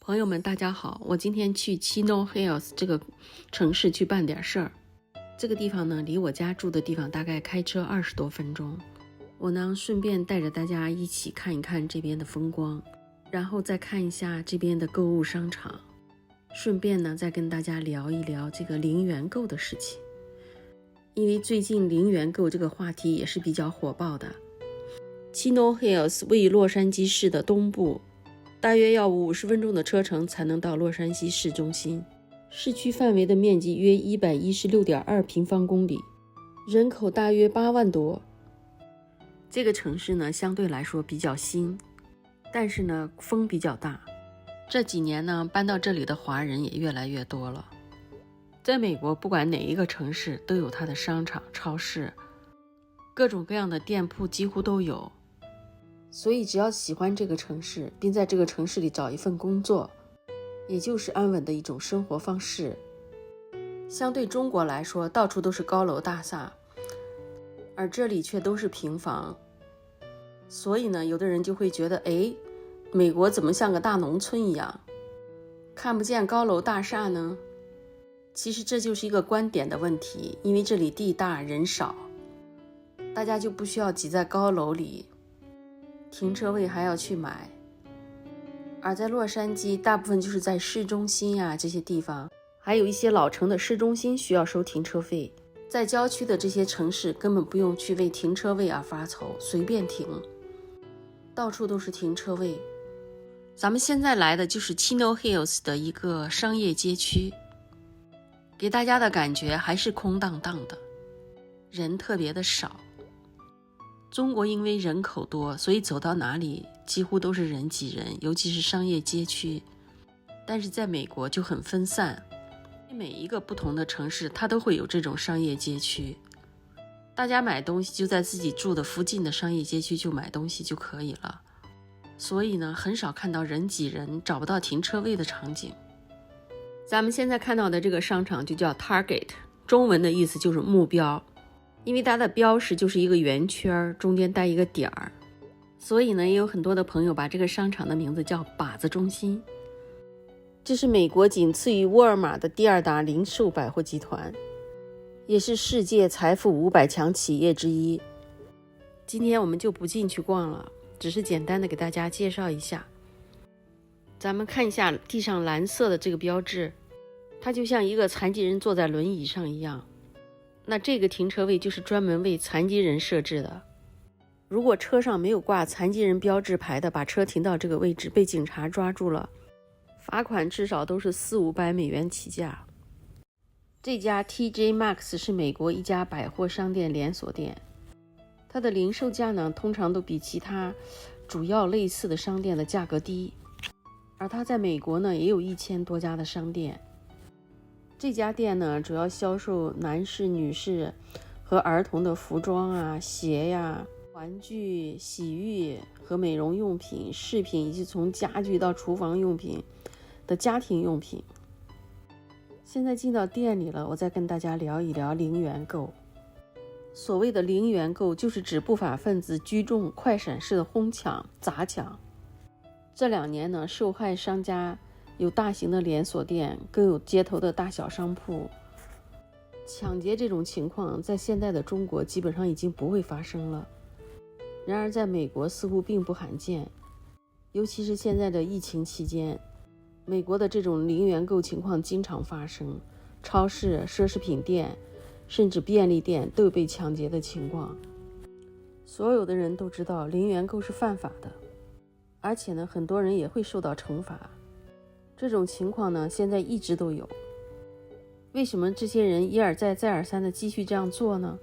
朋友们，大家好！我今天去 Chino Hills 这个城市去办点事儿。这个地方呢，离我家住的地方大概开车20多分钟。我呢，顺便带着大家一起看一看这边的风光，然后再看一下这边的购物商场，顺便呢，再跟大家聊一聊这个零元购的事情。因为最近零元购这个话题也是比较火爆的。Chino Hills 位于洛杉矶市的东部，大约要50分钟的车程才能到洛杉矶市中心。市区范围的面积约116.2平方公里，人口大约8万多。这个城市呢，相对来说比较新，但是呢，风比较大。这几年呢，搬到这里的华人也越来越多了。在美国，不管哪一个城市都有它的商场、超市，各种各样的店铺几乎都有。所以只要喜欢这个城市，并在这个城市里找一份工作，也就是安稳的一种生活方式。相对中国来说，到处都是高楼大厦，而这里却都是平房。所以呢，有的人就会觉得，美国怎么像个大农村一样，看不见高楼大厦呢？其实这就是一个观点的问题，因为这里地大人少，大家就不需要挤在高楼里，停车位还要去买。而在洛杉矶，大部分就是在市中心呀这些地方，还有一些老城的市中心需要收停车费。在郊区的这些城市根本不用去为停车位而发愁，随便停，到处都是停车位。咱们现在来的就是 Chino Hills 的一个商业街区，给大家的感觉还是空荡荡的，人特别的少。中国因为人口多，所以走到哪里几乎都是人挤人，尤其是商业街区。但是在美国就很分散，每一个不同的城市它都会有这种商业街区，大家买东西就在自己住的附近的商业街区就买东西就可以了。所以呢，很少看到人挤人找不到停车位的场景。咱们现在看到的这个商场就叫 Target， 中文的意思就是目标，因为它的标识就是一个圆圈，中间带一个点儿，所以呢，也有很多的朋友把这个商场的名字叫靶子中心。这是美国仅次于沃尔玛的第2大零售百货集团，也是世界财富500强企业之一。今天我们就不进去逛了，只是简单的给大家介绍一下。咱们看一下地上蓝色的这个标志，它就像一个残疾人坐在轮椅上一样。那这个停车位就是专门为残疾人设置的。如果车上没有挂残疾人标志牌的，把车停到这个位置，被警察抓住了，罚款至少都是400-500美元起价。这家 TJ Maxx 是美国一家百货商店连锁店，它的零售价呢，通常都比其他主要类似的商店的价格低。而它在美国呢，也有1000多家的商店。这家店呢，主要销售男士、女士和儿童的服装啊、鞋呀、玩具、洗浴和美容用品、饰品，以及从家具到厨房用品的家庭用品。现在进到店里了，我再跟大家聊一聊零元购。所谓的零元购，就是指不法分子聚众快闪式的哄抢、砸抢。这2年呢，受害商家有大型的连锁店，更有街头的大小商铺。抢劫这种情况在现在的中国基本上已经不会发生了，然而在美国似乎并不罕见。尤其是现在的疫情期间，美国的这种零元购情况经常发生，超市、奢侈品店甚至便利店都有被抢劫的情况。所有的人都知道零元购是犯法的，而且呢，很多人也会受到惩罚。这种情况呢，现在一直都有。为什么这些人一而再再而三的继续这样做呢？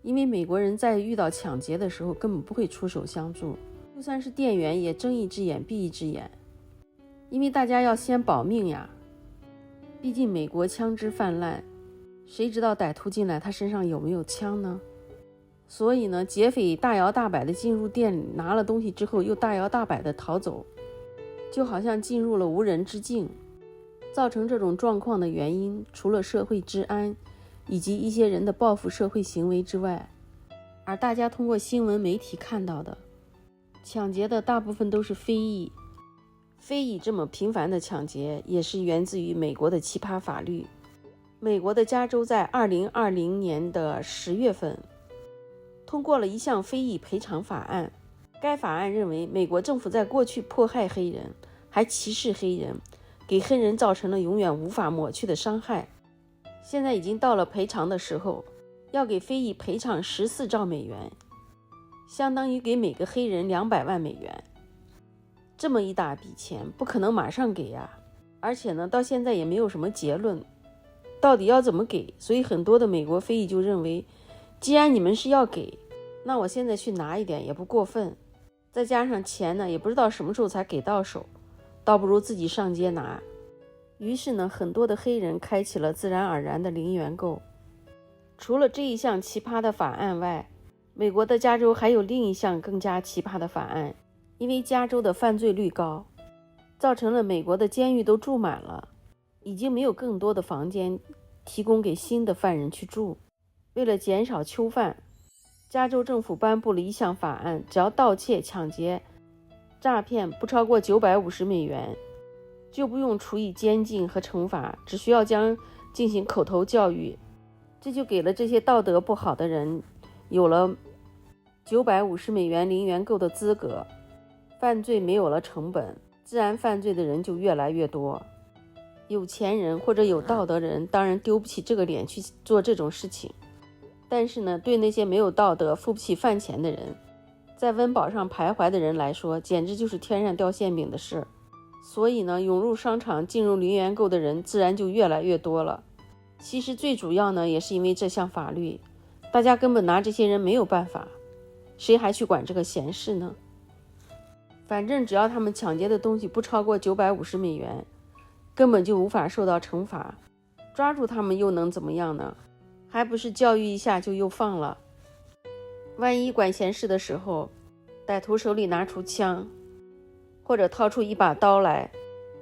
因为美国人在遇到抢劫的时候根本不会出手相助，就算是店员也睁一只眼闭一只眼，因为大家要先保命呀。毕竟美国枪支泛滥，谁知道歹徒进来他身上有没有枪呢？所以呢，劫匪大摇大摆的进入店里，拿了东西之后又大摇大摆的逃走，就好像进入了无人之境。造成这种状况的原因，除了社会治安以及一些人的报复社会行为之外，而大家通过新闻媒体看到的抢劫的大部分都是非裔，非裔这么频繁的抢劫，也是源自于美国的奇葩法律。美国的加州在2020年的10月份通过了一项非裔赔偿法案。该法案认为，美国政府在过去迫害黑人，还歧视黑人，给黑人造成了永远无法抹去的伤害。现在已经到了赔偿的时候，要给非裔赔偿14兆美元，相当于给每个黑人200万美元。这么一大笔钱，不可能马上给呀，而且呢，到现在也没有什么结论，到底要怎么给？所以很多的美国非裔就认为，既然你们是要给，那我现在去拿一点也不过分。再加上钱呢，也不知道什么时候才给到手，倒不如自己上街拿。于是呢，很多的黑人开启了自然而然的零元购。除了这一项奇葩的法案外，美国的加州还有另一项更加奇葩的法案。因为加州的犯罪率高，造成了美国的监狱都住满了，已经没有更多的房间提供给新的犯人去住。为了减少囚犯，加州政府颁布了一项法案，只要盗窃、抢劫、诈骗不超过950美元，就不用处以监禁和惩罚，只需要进行口头教育。这就给了这些道德不好的人有了950美元零元购的资格。犯罪没有了成本，自然犯罪的人就越来越多。有钱人或者有道德的人当然丢不起这个脸去做这种事情，但是呢，对那些没有道德、付不起饭钱的人，在温饱上徘徊的人来说，简直就是天上掉馅饼的事。所以呢，涌入商场进入零元购的人自然就越来越多了。其实最主要呢，也是因为这项法律，大家根本拿这些人没有办法，谁还去管这个闲事呢？反正只要他们抢劫的东西不超过950美元，根本就无法受到惩罚。抓住他们又能怎么样呢？还不是教育一下就又放了。万一管闲事的时候，歹徒手里拿出枪，或者掏出一把刀来，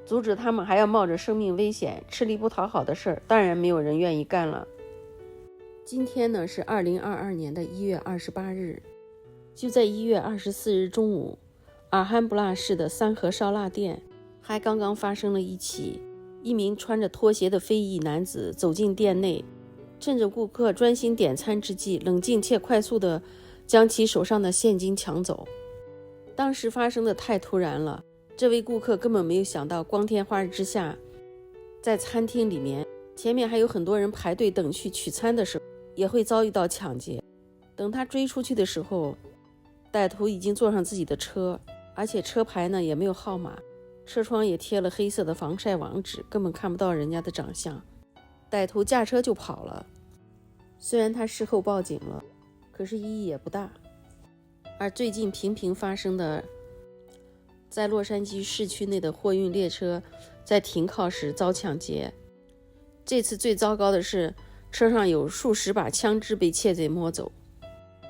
阻止他们还要冒着生命危险，吃力不讨好的事儿，当然没有人愿意干了。今天呢是2022年的1月28日，就在1月24日中午，尔罕布拉市的三和烧腊店还刚刚发生了一名穿着拖鞋的非裔男子走进店内，趁着顾客专心点餐之际，冷静且快速地将其手上的现金抢走。当时发生的太突然了，这位顾客根本没有想到，光天化日之下，在餐厅里面，前面还有很多人排队等去取餐的时候，也会遭遇到抢劫。等他追出去的时候，歹徒已经坐上自己的车，而且车牌呢也没有号码，车窗也贴了黑色的防晒网纸，根本看不到人家的长相。歹徒驾车就跑了，虽然他事后报警了，可是意义也不大。而最近频频发生的在洛杉矶市区内的货运列车在停靠时遭抢劫，这次最糟糕的是车上有数十把枪支被窃贼摸走。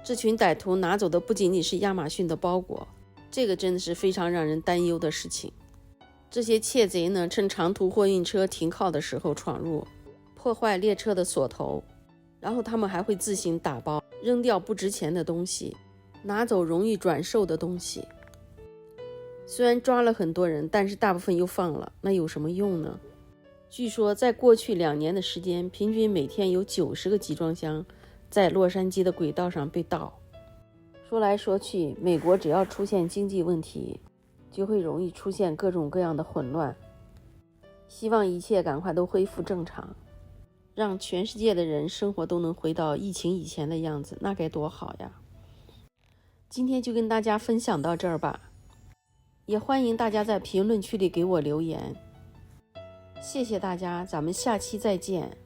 这群歹徒拿走的不仅仅是亚马逊的包裹，这个真的是非常让人担忧的事情。这些窃贼呢，趁长途货运车停靠的时候闯入，破坏列车的锁头，然后他们还会自行打包，扔掉不值钱的东西，拿走容易转售的东西。虽然抓了很多人，但是大部分又放了，那有什么用呢？据说在过去2年的时间，平均每天有90个集装箱在洛杉矶的轨道上被盗。说来说去，美国只要出现经济问题，就会容易出现各种各样的混乱。希望一切赶快都恢复正常，让全世界的人生活都能回到疫情以前的样子，那该多好呀！今天就跟大家分享到这儿吧，也欢迎大家在评论区里给我留言。谢谢大家，咱们下期再见。